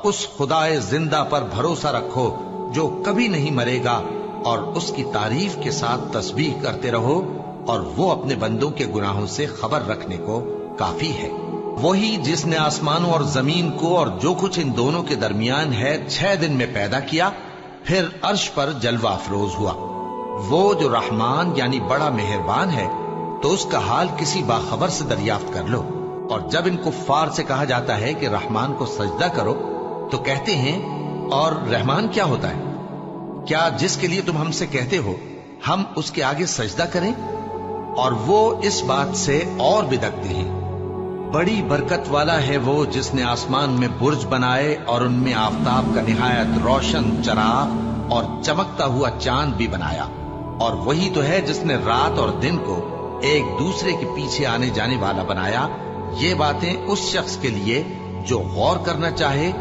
اس خدائے زندہ پر بھروسہ رکھو جو کبھی نہیں مرے گا، اور اس کی تعریف کے ساتھ تسبیح کرتے رہو، اور وہ اپنے بندوں کے گناہوں سے خبر رکھنے کو کافی ہے۔ وہی جس نے آسمانوں اور زمین کو اور جو کچھ ان دونوں کے درمیان ہے 6 دن میں پیدا کیا، پھر عرش پر جلوہ افروز ہوا۔ وہ جو رحمان یعنی بڑا مہربان ہے، تو اس کا حال کسی باخبر سے دریافت کر لو۔ اور جب ان کفار سے کہا جاتا ہے کہ رحمان کو سجدہ کرو، تو کہتے ہیں اور رحمان کیا ہوتا ہے؟ کیا جس کے لیے تم ہم سے کہتے ہو ہم اس کے آگے سجدہ کریں؟ اور وہ اس بات سے اور بدکتے ہیں۔ بڑی برکت والا ہے وہ جس نے آسمان میں برج بنائے اور ان میں آفتاب کا نہایت روشن چراغ اور چمکتا ہوا چاند بھی بنایا۔ اور وہی تو ہے جس نے رات اور دن کو ایک دوسرے کے پیچھے آنے جانے والا بنایا۔ یہ باتیں اس شخص کے لیے جو غور کرنا چاہے